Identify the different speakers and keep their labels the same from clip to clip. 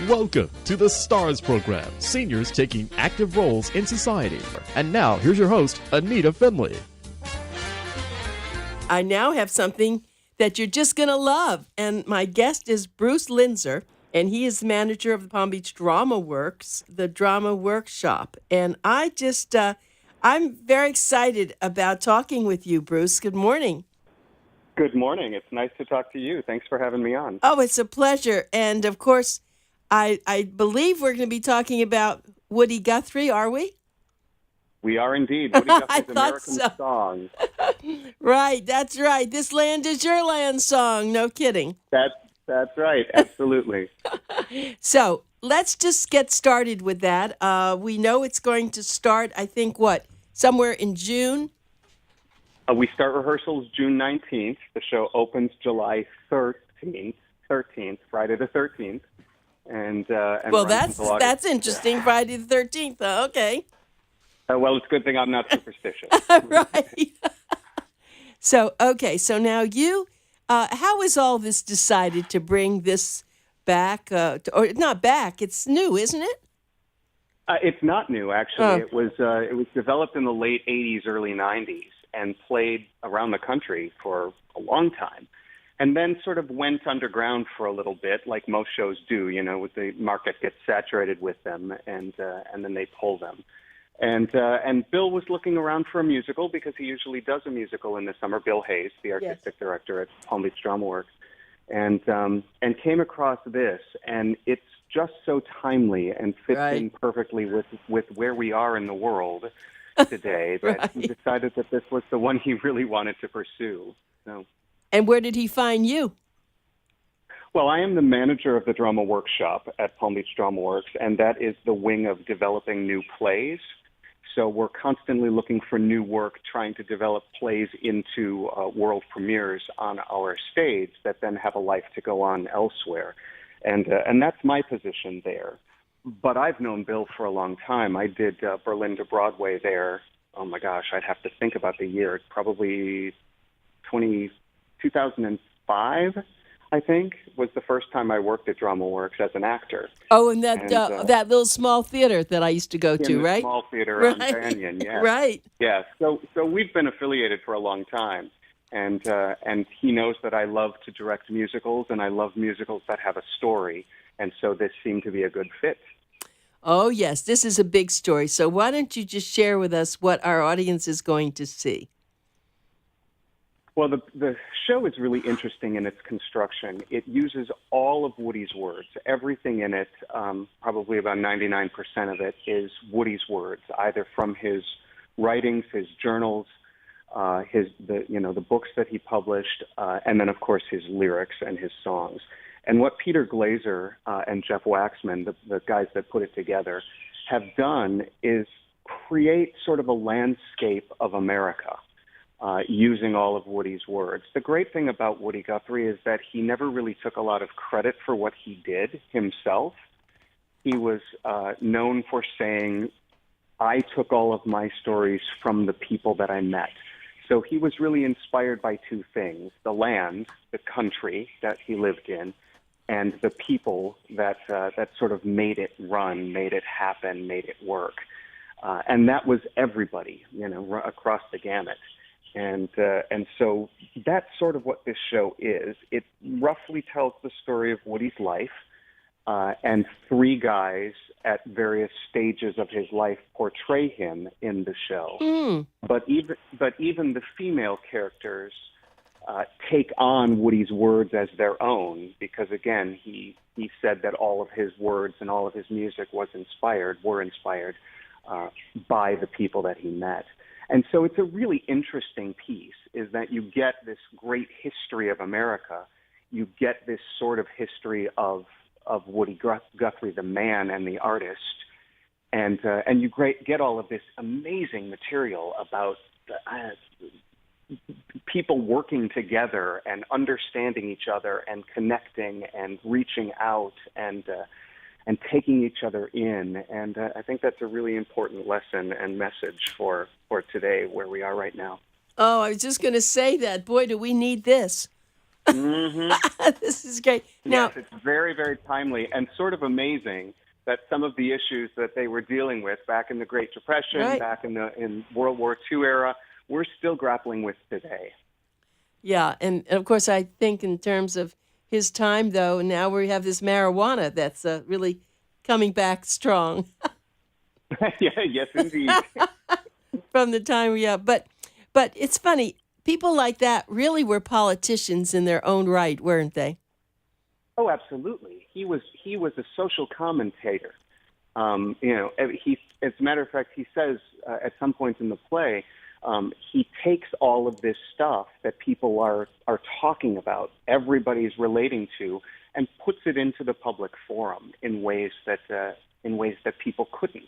Speaker 1: Welcome to the STARS program, seniors taking active roles in society. And now, here's your host, ANITA FINLEY.
Speaker 2: I now have something that you're just going to love. And my guest is Bruce LINSER, and he is the manager of the Palm Beach Dramaworks, the Drama Workshop. And I'm very excited about talking with you, Bruce. Good morning.
Speaker 3: Good morning. It's nice to talk to you. Thanks for having me on.
Speaker 2: Oh, it's a pleasure. And of course, I believe we're going to be talking about Woody Guthrie, are we?
Speaker 3: We are indeed. Woody Guthrie's American
Speaker 2: so.
Speaker 3: Song.
Speaker 2: Right, that's right. This land is your land song. No kidding.
Speaker 3: That's right. Absolutely.
Speaker 2: So let's just get started with that. We know it's going to start, I think, somewhere in June?
Speaker 3: We start rehearsals June 19th. The show opens July 13th, Friday the 13th. And
Speaker 2: well, that's interesting. Friday the 13th. Okay.
Speaker 3: Well, it's a good thing I'm not superstitious.
Speaker 2: Right. So now you, how is all this decided to bring this back? Or not back? It's new, isn't it?
Speaker 3: It's not new, actually. It was developed in the late 80s, early 90s, and played around the country for a long time. And then sort of went underground for a little bit, like most shows do, with the market gets saturated with them, and then they pull them. And Bill was looking around for a musical because he usually does a musical in the summer. Bill Hayes, the artistic director at Palm Beach Dramaworks, and came across this, and it's just so timely and fits in perfectly with where we are in the world today that he decided that this was the one he really wanted to pursue. So.
Speaker 2: And where did he find you?
Speaker 3: Well, I am the manager of the Drama Workshop at Palm Beach Dramaworks, and that is the wing of developing new plays. So we're constantly looking for new work, trying to develop plays into world premieres on our stage that then have a life to go on elsewhere. And that's my position there. But I've known Bill for a long time. I did Berlin to Broadway there. Oh, my gosh, I'd have to think about the year. Probably 2005, I think, was the first time I worked at Dramaworks as an actor.
Speaker 2: Oh, and that little small theater that I used to go to, right?
Speaker 3: Small theater on Banyan, yes.
Speaker 2: Right.
Speaker 3: Yeah, so we've been affiliated for a long time. And he knows that I love to direct musicals, and I love musicals that have a story. And so this seemed to be a good fit.
Speaker 2: Oh, yes, this is a big story. So why don't you just share with us what our audience is going to see?
Speaker 3: Well, the show is really interesting in its construction. It uses all of Woody's words. Everything in it, probably about 99% of it, is Woody's words, either from his writings, his journals, the books that he published, and then, of course, his lyrics and his songs. And what Peter Glazer and Jeff Waxman, the guys that put it together, have done is create sort of a landscape of America. Using all of Woody's words. The great thing about Woody Guthrie is that he never really took a lot of credit for what he did himself. He was known for saying, I took all of my stories from the people that I met. So he was really inspired by two things, the land, the country that he lived in, and the people that sort of made it run, made it happen, made it work. And that was everybody, across the gamut. And so that's sort of what this show is. It roughly tells the story of Woody's life, and three guys at various stages of his life portray him in the show. But even the female characters take on Woody's words as their own, because again, he said that all of his words and all of his music were inspired by the people that he met. And so it's a really interesting piece, is that you get this great history of America. You get this sort of history of Woody Guthrie, the man and the artist. And you get all of this amazing material about people working together and understanding each other and connecting and reaching out and taking each other in. And I think that's a really important lesson and message for today, where we are right now.
Speaker 2: Oh, I was just going to say that. Boy, do we need this.
Speaker 3: Mm-hmm.
Speaker 2: This is great.
Speaker 3: Yes,
Speaker 2: Now,
Speaker 3: it's very, very timely and sort of amazing that some of the issues that they were dealing with back in the Great Depression,
Speaker 2: right.
Speaker 3: back in World War II era, we're still grappling with today.
Speaker 2: Yeah, and of course, I think in terms of his time, though, now we have this marijuana that's really coming back strong
Speaker 3: Yeah, yes, indeed.
Speaker 2: from the time we have. But it's funny. People like that really were politicians in their own right, weren't they?
Speaker 3: Oh, absolutely. He was a social commentator. As a matter of fact, he says at some point in the play, he takes all of this stuff that people are talking about, everybody's relating to, and puts it into the public forum in ways that people couldn't.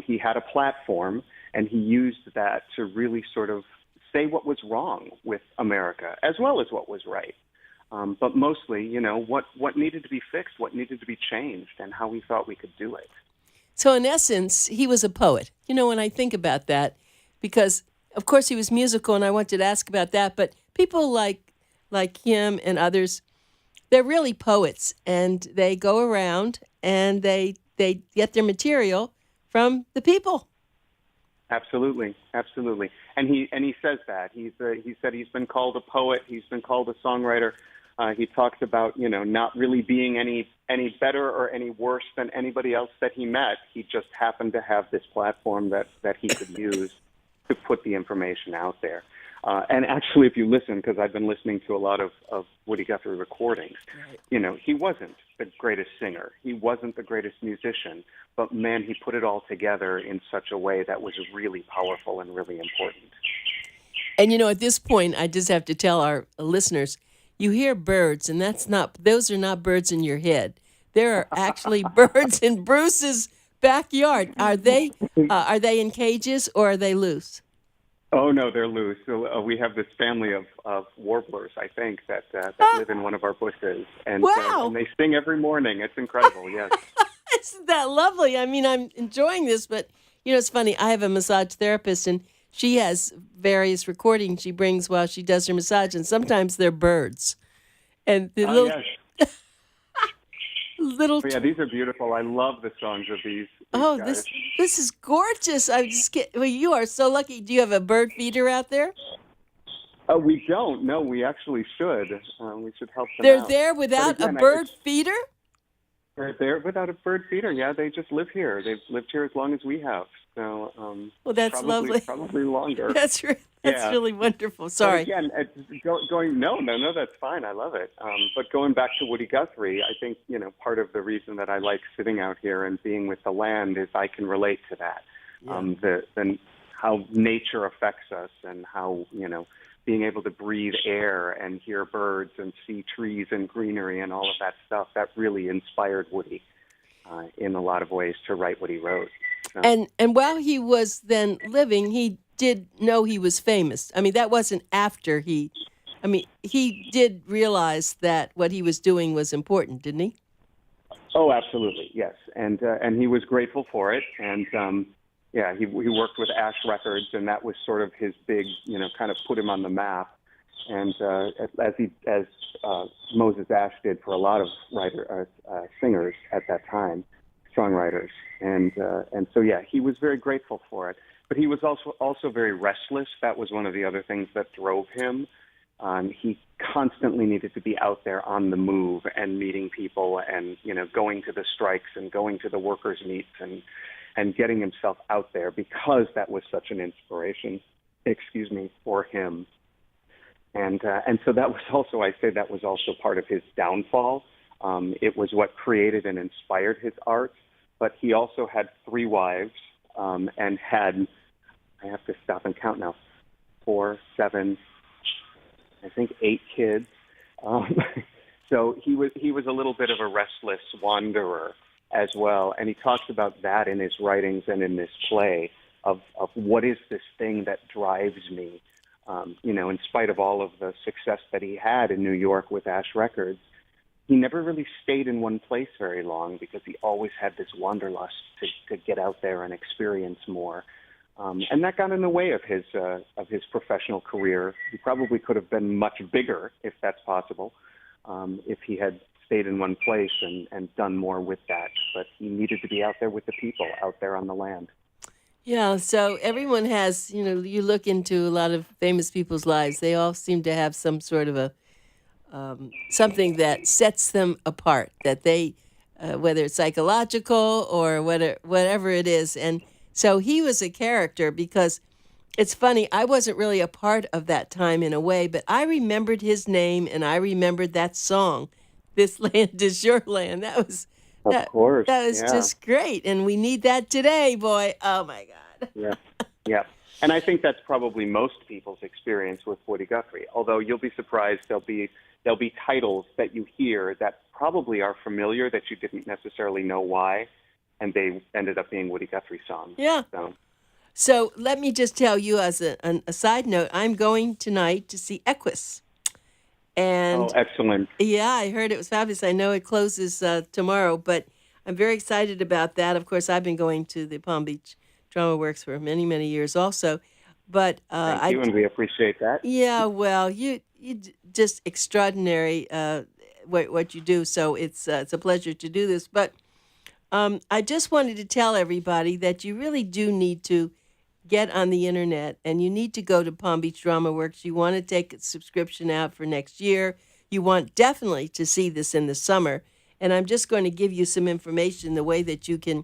Speaker 3: He had a platform, and he used that to really sort of say what was wrong with America as well as what was right. But mostly, what needed to be fixed, what needed to be changed, and how we thought we could do it.
Speaker 2: So, in essence, he was a poet. When I think about that, because, of course, he was musical, and I wanted to ask about that, but people like him and others, they're really poets, and they go around and they get their material from the people.
Speaker 3: Absolutely, absolutely. And he says that. He said he's been called a poet, he's been called a songwriter. He talks about, not really being any better or any worse than anybody else that he met. He just happened to have this platform that he could use to put the information out there. And actually, if you listen, because I've been listening to a lot of Woody Guthrie recordings, he wasn't the greatest singer. He wasn't the greatest musician. But, man, he put it all together in such a way that was really powerful and really important.
Speaker 2: And, at this point, I just have to tell our listeners, you hear birds, and those are not birds in your head. There are actually birds in Bruce's backyard. Are they in cages or are they loose?
Speaker 3: Oh, no, they're loose. So, we have this family of warblers, I think, that live in one of our bushes. And,
Speaker 2: wow.
Speaker 3: And they sing every morning. It's incredible, yes.
Speaker 2: Isn't that lovely? I mean, I'm enjoying this, but, it's funny. I have a massage therapist, and she has various recordings she brings while she does her massage, and sometimes they're birds. And the
Speaker 3: Yes.
Speaker 2: little...
Speaker 3: Yeah, these are beautiful. I love the songs of these guys.
Speaker 2: This is gorgeous. You are so lucky. Do you have a bird feeder out there?
Speaker 3: We don't. No, we actually should. We should help them
Speaker 2: They're
Speaker 3: out.
Speaker 2: there without a bird feeder?
Speaker 3: They're there without a bird feeder. Yeah, they just live here. They've lived here as long as we have. So,
Speaker 2: well, that's lovely.
Speaker 3: Probably longer.
Speaker 2: That's really wonderful. Sorry.
Speaker 3: But again, going. No, that's fine. I love it. But going back to Woody Guthrie, I think part of the reason that I like sitting out here and being with the land is I can relate to that. Yeah. How nature affects us, and how being able to breathe air and hear birds and see trees and greenery and all of that stuff, that really inspired Woody in a lot of ways to write what he wrote. So.
Speaker 2: And while he was then living, he did know he was famous. I mean, that wasn't after he did realize that what he was doing was important, didn't he?
Speaker 3: Oh, absolutely, yes. And he was grateful for it. And he worked with Ash Records, and that was sort of his big, kind of put him on the map. And as Moses Ash did for a lot of singers at that time, songwriters, and so he was very grateful for it. But he was also very restless. That was one of the other things that drove him. He constantly needed to be out there on the move and meeting people, and going to the strikes and going to the workers' meets and getting himself out there, because that was such an inspiration, for him. And so that was also part of his downfall. It was what created and inspired his art. But he also had 3 wives, and had, I have to stop and count now, 4, 7, I think 8 kids. So he was a little bit of a restless wanderer as well. And he talks about that in his writings and in this play of what is this thing that drives me. In spite of all of the success that he had in New York with Ash Records, he never really stayed in one place very long, because he always had this wanderlust to get out there and experience more. And that got in the way of his professional career. He probably could have been much bigger, if that's possible, if he had stayed in one place and done more with that. But he needed to be out there with the people, out there on the land.
Speaker 2: Yeah, so everyone has, you look into a lot of famous people's lives, they all seem to have some sort of a something that sets them apart, that they, whether it's psychological or whatever it is. And so he was a character because it's funny, I wasn't really a part of that time in a way, but I remembered his name and I remembered that song, This Land Is Your Land. That was
Speaker 3: Of course.
Speaker 2: That was just great. And we need that today, boy. Oh, my God.
Speaker 3: Yeah. And I think that's probably most people's experience with Woody Guthrie, although you'll be surprised there'll be titles that you hear that probably are familiar that you didn't necessarily know why, and they ended up being Woody Guthrie songs.
Speaker 2: Yeah. So let me just tell you as a side note, I'm going tonight to see Equus. And
Speaker 3: excellent.
Speaker 2: Yeah, I heard it was fabulous. I know it closes tomorrow, but I'm very excited about that. Of course, I've been going to the Palm Beach Dramaworks for many, many years also. But
Speaker 3: Thank you, and we appreciate that.
Speaker 2: Yeah, well, you just extraordinary what you do. So it's a pleasure to do this. But I just wanted to tell everybody that you really do need to get on the internet, and you need to go to Palm Beach Dramaworks. You want to take a subscription out for next year. You want definitely to see this in the summer. And I'm just going to give you some information, the way that you can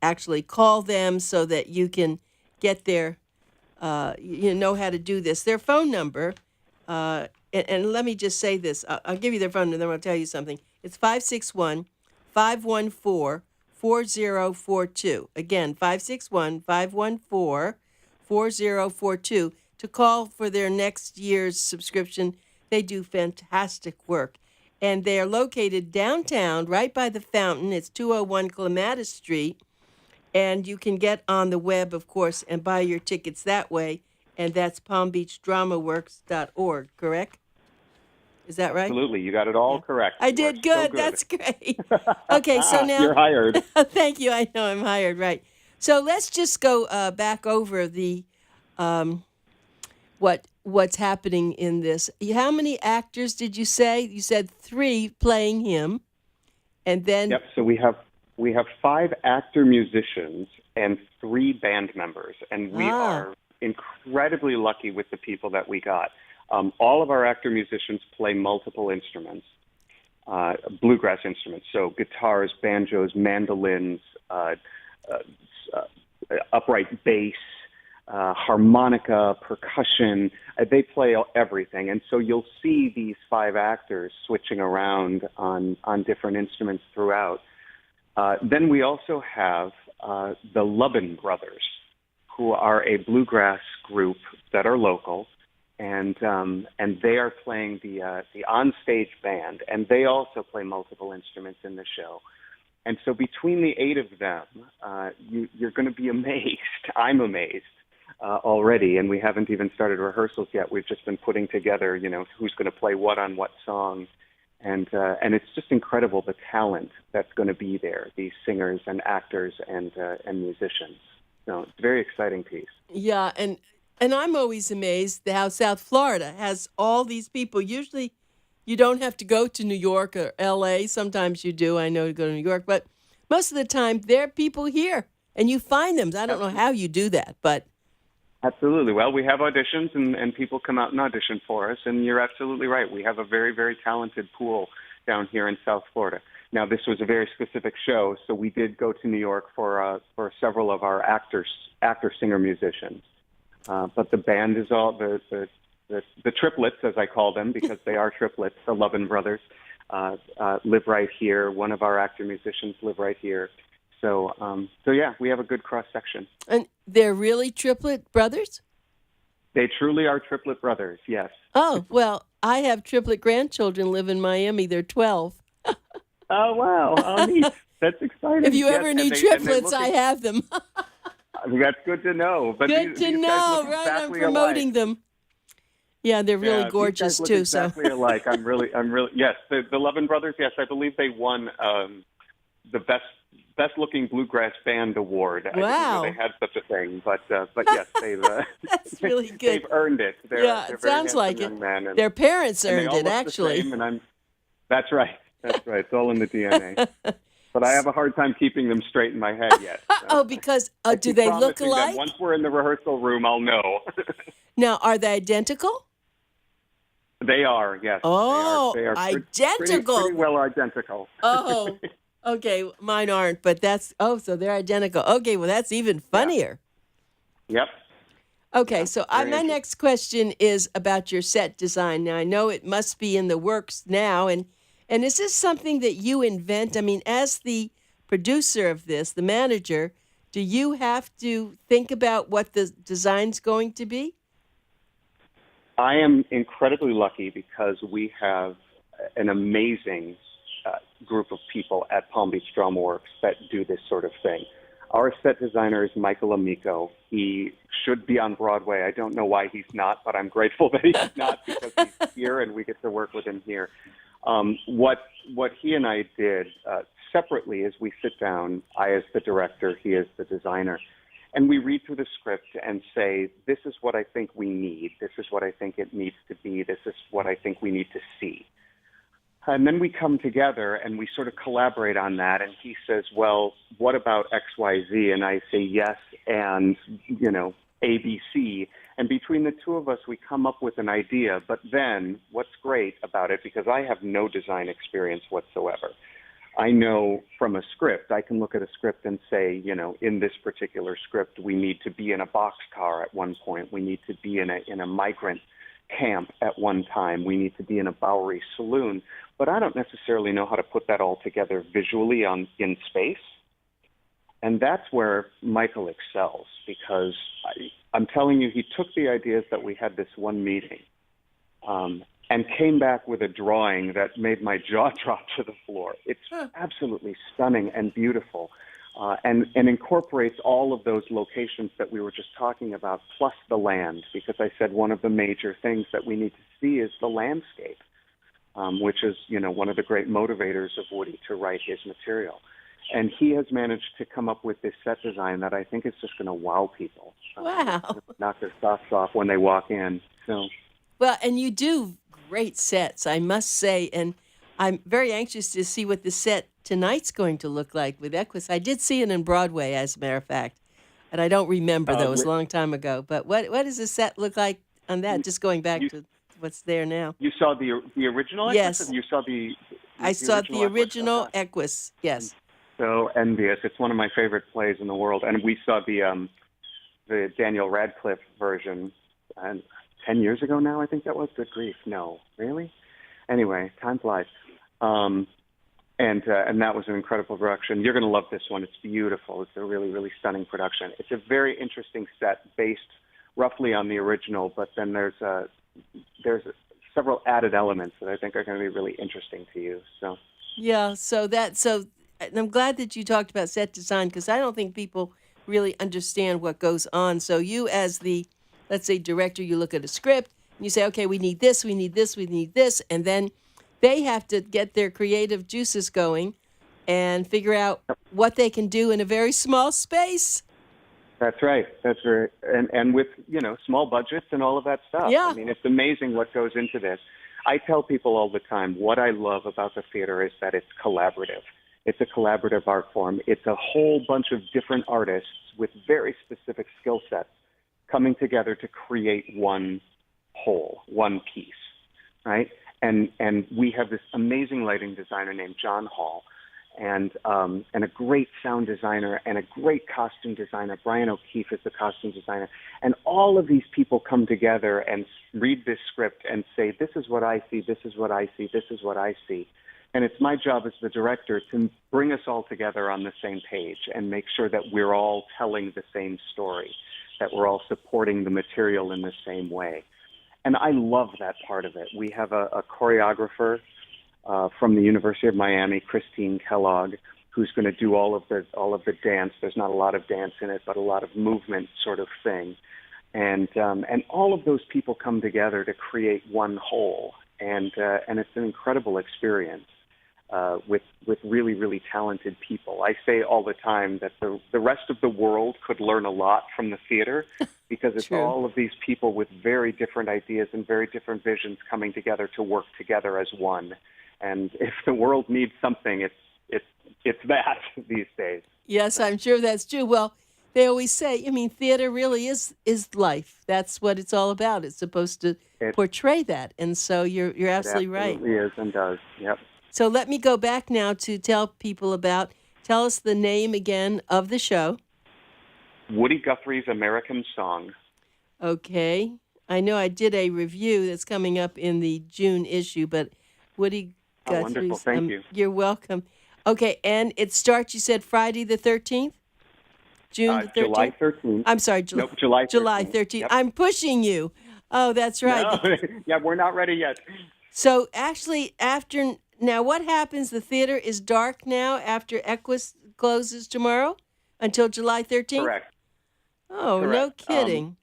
Speaker 2: actually call them so that you can get their, you know how to do this. Their phone number, and let me just say this. I'll give you their phone number, then I'll tell you something. It's 561-514-4042. Again, 561-514-4042 to call for their next year's subscription. They do fantastic work. And they are located downtown, right by the fountain. It's 201 Clematis Street. And you can get on the web, of course, and buy your tickets that way. And that's palmbeachdramaworks.org, correct? Is that right?
Speaker 3: Absolutely. You got it all correct.
Speaker 2: I did good.
Speaker 3: So good.
Speaker 2: That's great. Okay, so now...
Speaker 3: You're hired.
Speaker 2: Thank you. I know I'm hired, right. So let's just go back over the what's happening in this. How many actors did you say? You said 3 playing him, and then...
Speaker 3: Yep, so we have 5 actor musicians and 3 band members, and we are incredibly lucky with the people that we got. All of our actor musicians play multiple instruments, bluegrass instruments, so guitars, banjos, mandolins, upright bass, harmonica, percussion. They play everything. And so you'll see these 5 actors switching around on different instruments throughout. Then we also have the Lubin Brothers, who are a bluegrass group that are local. And they are playing the onstage band, and they also play multiple instruments in the show. And so between the 8 of them, you're going to be amazed. I'm amazed already, and we haven't even started rehearsals yet. We've just been putting together, who's going to play what on what song, and it's just incredible the talent that's going to be there. These singers and actors and musicians. So it's a very exciting piece.
Speaker 2: Yeah, and I'm always amazed how South Florida has all these people. Usually you don't have to go to New York or L.A. Sometimes you do. I know to go to New York. But most of the time, there are people here, and you find them. I don't know how you do that, but...
Speaker 3: Absolutely. Well, we have auditions, and people come out and audition for us, and you're absolutely right. We have a very, very talented pool down here in South Florida. Now, this was a very specific show, so we did go to New York for several of our actor-singer musicians. But the band is all the triplets, as I call them, because they are triplets. The Lubin Brothers live right here. One of our actor musicians live right here. So yeah, we have a good cross section.
Speaker 2: And they're really triplet brothers?
Speaker 3: They truly are triplet brothers. Yes.
Speaker 2: Oh well, I have triplet grandchildren live in Miami. They're 12.
Speaker 3: Oh wow! Oh, neat. That's exciting.
Speaker 2: If you ever need triplets, I have them.
Speaker 3: That's good to know. But
Speaker 2: good to know, right?
Speaker 3: Exactly
Speaker 2: I'm promoting them. Yeah, they're really gorgeous
Speaker 3: these guys
Speaker 2: too.
Speaker 3: Look exactly alike. I'm really. Yes, the Lubin Brothers. Yes, I believe they won the Best Looking Bluegrass Band Award. I didn't know
Speaker 2: Wow.
Speaker 3: they had such a thing, but yes, they've
Speaker 2: That's really good.
Speaker 3: they've earned it.
Speaker 2: Yeah,
Speaker 3: They're
Speaker 2: it
Speaker 3: very
Speaker 2: sounds
Speaker 3: handsome
Speaker 2: like it.
Speaker 3: young men,
Speaker 2: Their parents
Speaker 3: and they
Speaker 2: earned
Speaker 3: all
Speaker 2: it,
Speaker 3: look
Speaker 2: actually.
Speaker 3: the same. And that's right. That's right. It's all in the DNA. But I have a hard time keeping them straight in my head yet. So.
Speaker 2: Oh, because
Speaker 3: I
Speaker 2: do
Speaker 3: keep
Speaker 2: they look
Speaker 3: promising them
Speaker 2: alike?
Speaker 3: once we're in the rehearsal room, I'll know.
Speaker 2: Now, are they identical?
Speaker 3: They are, yes.
Speaker 2: Oh,
Speaker 3: they are
Speaker 2: identical.
Speaker 3: pretty well identical.
Speaker 2: Oh, okay. Mine aren't, but so they're identical. Okay, well, that's even funnier.
Speaker 3: Yep.
Speaker 2: Okay,
Speaker 3: Yeah,
Speaker 2: so
Speaker 3: very
Speaker 2: my
Speaker 3: interesting.
Speaker 2: next question is about your set design. Now, I know it must be in the works now, and is this something that you invent? I mean, as the producer of this, the manager, do you have to think about what the design's going to be?
Speaker 3: I am incredibly lucky because we have an amazing group of people at Palm Beach Dramaworks that do this sort of thing. Our set designer is Michael Amico. He should be on Broadway. I don't know why he's not, but I'm grateful that he's not because he's here and we get to work with him here. What he and I did separately is we sit down, I as the director, he as the designer, and we read through the script and say, this is what I think we need. This is what I think it needs to be. This is what I think we need to see. And then we come together and we sort of collaborate on that. And he says, well, what about X, Y, Z? And I say yes, and, A, B, C. And between the two of us, we come up with an idea. But then what's great about it, because I have no design experience whatsoever, I know from a script, I can look at a script and say, in this particular script, we need to be in a boxcar at one point. We need to be in a migrant camp at one time. We need to be in a Bowery saloon. But I don't necessarily know how to put that all together visually in space. And that's where Michael excels, because I'm telling you, he took the ideas that we had this one meeting and came back with a drawing that made my jaw drop to the floor. It's absolutely stunning and beautiful, and incorporates all of those locations that we were just talking about, plus the land, because I said one of the major things that we need to see is the landscape, which is, one of the great motivators of Woody to write his material. And he has managed to come up with this set design that I think is just going to wow people.
Speaker 2: Wow.
Speaker 3: Knock their socks off when they walk in. So.
Speaker 2: Well, and you do great sets, I must say, and I'm very anxious to see what the set tonight's going to look like with Equus. I did see it in Broadway, as a matter of fact, and I don't remember, though. It was a long time ago. But what does the set look like on that, just going back to what's there now?
Speaker 3: You saw the original Equus?
Speaker 2: Yes.
Speaker 3: And you saw the
Speaker 2: I saw the original
Speaker 3: Equus?
Speaker 2: Equus, yes.
Speaker 3: So envious. It's one of my favorite plays in the world. And we saw the Daniel Radcliffe version 10 years ago now, I think that was. Good grief. No. Really? Anyway, time flies. And that was an incredible production. You're going to love this one. It's beautiful. It's a really, really stunning production. It's a very interesting set based roughly on the original, but then there's several added elements that I think are going to be really interesting to you. So.
Speaker 2: Yeah, and I'm glad that you talked about set design, because I don't think people really understand what goes on. So you, as the, let's say, director, you look at a script and you say, okay, we need this, we need this, we need this, and then they have to get their creative juices going and figure out what they can do in a very small space.
Speaker 3: That's right. That's right. And with, small budgets and all of that stuff.
Speaker 2: Yeah.
Speaker 3: I mean, it's amazing what goes into this. I tell people all the time, what I love about the theater is that it's collaborative. It's a collaborative art form. It's a whole bunch of different artists with very specific skill sets coming together to create one whole, one piece, right? And we have this amazing lighting designer named John Hall, and a great sound designer and a great costume designer. Brian O'Keefe is the costume designer. And all of these people come together and read this script and say, this is what I see, this is what I see, this is what I see. And it's my job as the director to bring us all together on the same page and make sure that we're all telling the same story, that we're all supporting the material in the same way. And I love that part of it. We have a choreographer from the University of Miami, Christine Kellogg, who's going to do all of the dance. There's not a lot of dance in it, but a lot of movement sort of thing. And all of those people come together to create one whole, and it's an incredible experience. with really, really talented people. I say all the time that the rest of the world could learn a lot from the theater because it's
Speaker 2: True.
Speaker 3: all of these people with very different ideas and very different visions coming together to work together as one. And if the world needs something, it's that these days.
Speaker 2: Yes, I'm sure that's true. Well, they always say, I mean, theater really is life. That's what it's all about. It's supposed to portray that. And so you're absolutely right.
Speaker 3: It absolutely is and does. Yep.
Speaker 2: So let me go back now to tell us the name again of the show.
Speaker 3: Woody Guthrie's American Song.
Speaker 2: Okay. I know I did a review that's coming up in the June issue, but Woody Guthrie's...
Speaker 3: Oh, wonderful. Thank you.
Speaker 2: You're welcome. Okay, and it starts, you said, Friday the 13th? June the 13th?
Speaker 3: July 13th.
Speaker 2: I'm sorry,
Speaker 3: Nope, July 13th.
Speaker 2: July 13th.
Speaker 3: Yep.
Speaker 2: I'm pushing you. Oh, that's right.
Speaker 3: No. Yeah, we're not ready yet.
Speaker 2: So actually, now what happens? The theater is dark now after Equus closes tomorrow until July 13th?
Speaker 3: Correct.
Speaker 2: Oh,
Speaker 3: Correct.
Speaker 2: no kidding.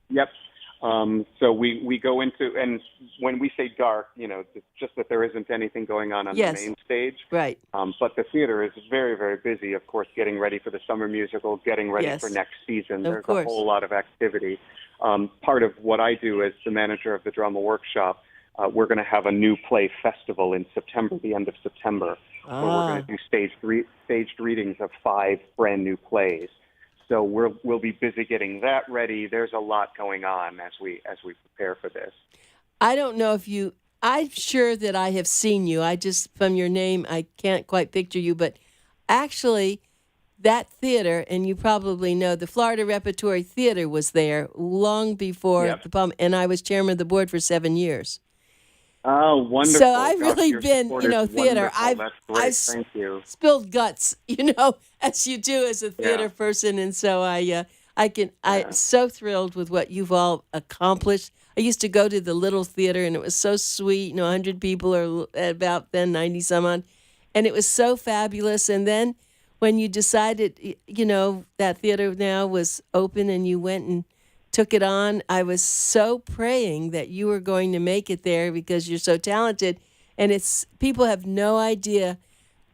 Speaker 3: Yep. So we go into, and when we say dark, it's just that there isn't anything going on
Speaker 2: Yes.
Speaker 3: the main stage.
Speaker 2: Right.
Speaker 3: But the theater is very, very busy, of course, getting ready for the summer musical, getting ready
Speaker 2: Yes.
Speaker 3: for next season.
Speaker 2: Of
Speaker 3: There's
Speaker 2: course.
Speaker 3: a whole lot of activity. Part of what I do as the manager of the Drama Workshop, we're going to have a new play festival in September, the end of September, where we're going to do staged readings of 5 brand new plays. So we'll be busy getting that ready. There's a lot going on as we prepare for this.
Speaker 2: I don't know if I'm sure that I have seen you. I just, from your name, I can't quite picture you. But actually, that theater, and you probably know, the Florida Repertory Theater was there long before
Speaker 3: Yep.
Speaker 2: the PUM, and I was chairman of the board for 7 years.
Speaker 3: Oh, wonderful.
Speaker 2: So I've
Speaker 3: Gosh,
Speaker 2: really
Speaker 3: your
Speaker 2: been,
Speaker 3: support is
Speaker 2: theater.
Speaker 3: wonderful. That's great. Thank you.
Speaker 2: Spilled guts, as you do as a theater person. And so I'm so thrilled with what you've all accomplished. I used to go to the little theater, and it was so sweet, 100 people or about then 90 some odd. And it was so fabulous. And then when you decided, that theater now was open and you went and took it on, I was so praying that you were going to make it there because you're so talented. And people have no idea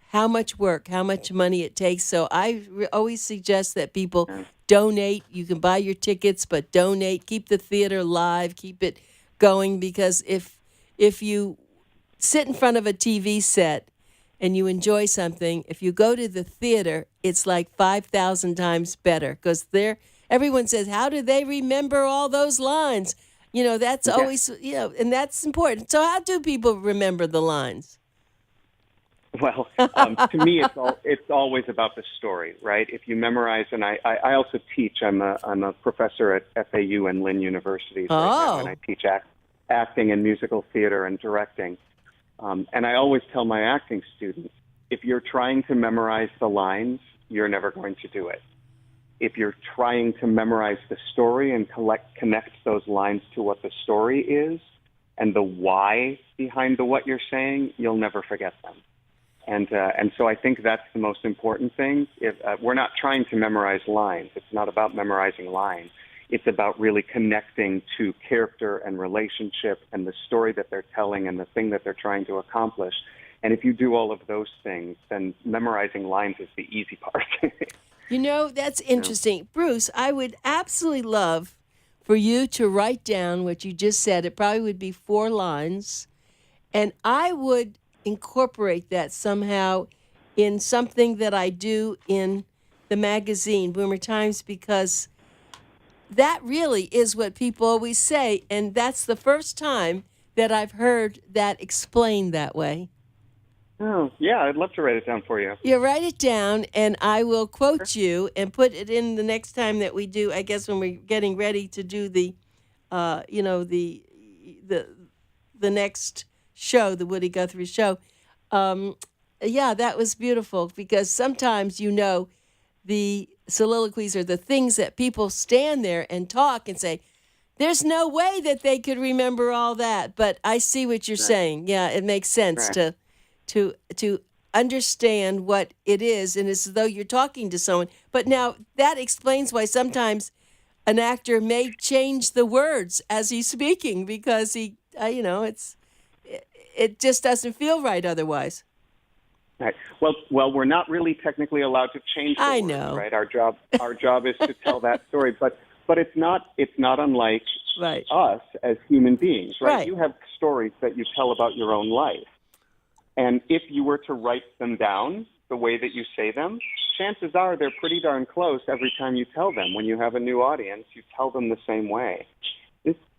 Speaker 2: how much work, how much money it takes. So I always suggest that people donate. You can buy your tickets, but donate. Keep the theater live. Keep it going, because if you sit in front of a TV set and you enjoy something, if you go to the theater, it's like 5,000 times better, because everyone says, how do they remember all those lines? That's always, and that's important. So how do people remember the lines?
Speaker 3: Well, to me, it's always about the story, right? If you memorize, and I also teach. I'm a professor at FAU and Lynn universities right now, and I teach acting and musical theater and directing. And I always tell my acting students, if you're trying to memorize the lines, you're never going to do it. If you're trying to memorize the story and connect those lines to what the story is and the why behind what you're saying, you'll never forget them. And so I think that's the most important thing. We're not trying to memorize lines. It's not about memorizing lines. It's about really connecting to character and relationship and the story that they're telling and the thing that they're trying to accomplish. And if you do all of those things, then memorizing lines is the easy part.
Speaker 2: That's interesting. Bruce, I would absolutely love for you to write down what you just said. It probably would be 4 lines. And I would incorporate that somehow in something that I do in the magazine, Boomer Times, because that really is what people always say. And that's the first time that I've heard that explained that way.
Speaker 3: Oh, yeah, I'd love to write it down for you.
Speaker 2: You write it down, and I will quote you and put it in the next time that we do, I guess when we're getting ready to do the next show, the Woody Guthrie show. That was beautiful, because sometimes, the soliloquies are the things that people stand there and talk and say, there's no way that they could remember all that. But I see what you're saying. Yeah, it makes sense to understand what it is, and it's as though you're talking to someone. But now that explains why sometimes an actor may change the words as he's speaking, because it just doesn't feel right otherwise.
Speaker 3: Right. Well, we're not really technically allowed to change the
Speaker 2: I
Speaker 3: words,
Speaker 2: know.
Speaker 3: right? Our job is to tell that story, but it's not unlike
Speaker 2: Right.
Speaker 3: us as human beings, right?
Speaker 2: Right.
Speaker 3: You have stories that you tell about your own life, and if you were to write them down the way that you say them, chances are they're pretty darn close every time you tell them. When you have a new audience, you tell them the same way.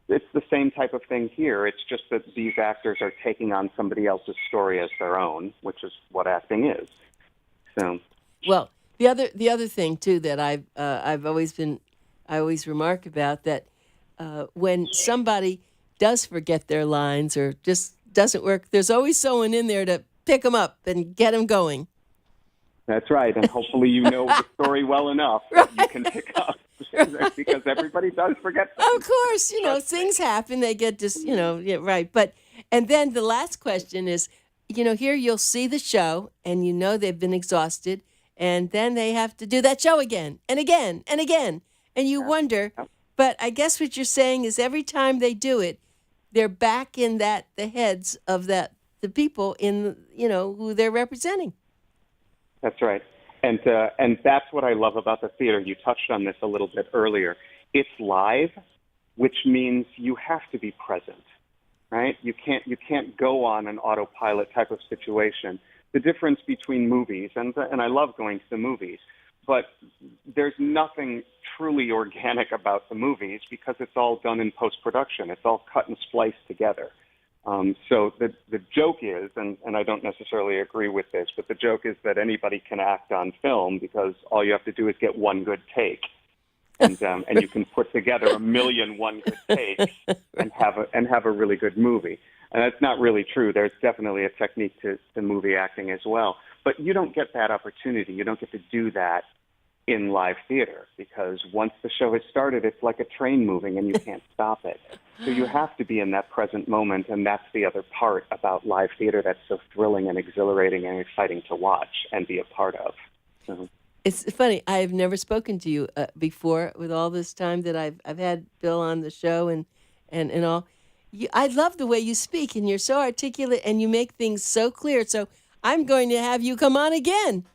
Speaker 3: It's the same type of thing here. It's just that these actors are taking on somebody else's story as their own, which is what acting is. So,
Speaker 2: Well, the other thing too that I always remark about that when somebody does forget their lines or just doesn't work, there's always someone in there to pick them up and get them going.
Speaker 3: that's right, and hopefully you know the story well enough that you can pick up, because everybody does forget things.
Speaker 2: Of course, things happen. They get just, yeah, right. But, and then the last question is, here you'll see the show and they've been exhausted and then they have to do that show again and again and again. And you wonder, but I guess what you're saying is every time they do it, they're back in the heads of the people in, who they're representing.
Speaker 3: That's right. And that's what I love about the theater. You touched on this a little bit earlier. It's live, which means you have to be present, right? You can't go on an autopilot type of situation. The difference between movies, and I love going to the movies, but there's nothing truly organic about the movies because it's all done in post-production. It's all cut and spliced together. So the joke is, and I don't necessarily agree with this, but the joke is that anybody can act on film because all you have to do is get one good take, and you can put together a million one good takes and have a really good movie. And that's not really true. There's definitely a technique to movie acting as well, but you don't get that opportunity. You don't get to do that in live theater because once the show has started, it's like a train moving and you can't stop it. So you have to be in that present moment, and that's the other part about live theater that's so thrilling and exhilarating and exciting to watch and be a part of. So.
Speaker 2: It's funny. I have never spoken to you before with all this time that I've had Bill on the show and all. I love the way you speak, and you're so articulate, and you make things so clear. So I'm going to have you come on again.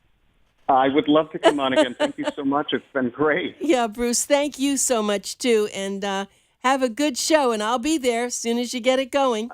Speaker 3: I would love to come on again. Thank you so much. It's been great.
Speaker 2: Yeah, Bruce, thank you so much, too. And have a good show, and I'll be there as soon as you get it going.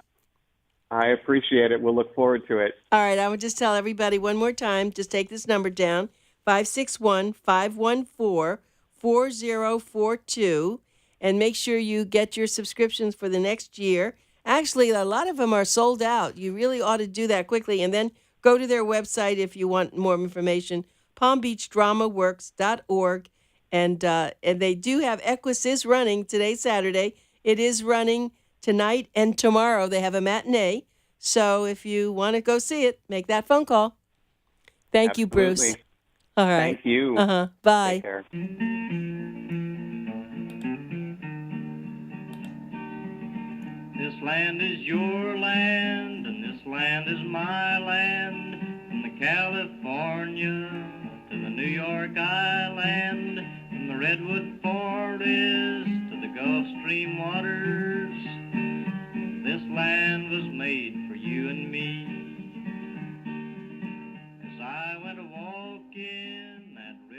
Speaker 3: I appreciate it. We'll look forward to it.
Speaker 2: All right, I would just tell everybody one more time, just take this number down, 561-514-4042, and make sure you get your subscriptions for the next year. Actually, a lot of them are sold out. You really ought to do that quickly, and then go to their website if you want more information, palmbeachdramaworks.org. And they do have Equus is running today, Saturday. It is running tonight and tomorrow. They have a matinee. So if you want to go see it, make that phone call. Thank you, Bruce. All right.
Speaker 3: Thank you.
Speaker 2: Bye.
Speaker 3: Take care.
Speaker 4: This land is your land, and this land is my land, from the California to the New York Island, from the Redwood Forest to the Gulf Stream waters. This land was made for you and me.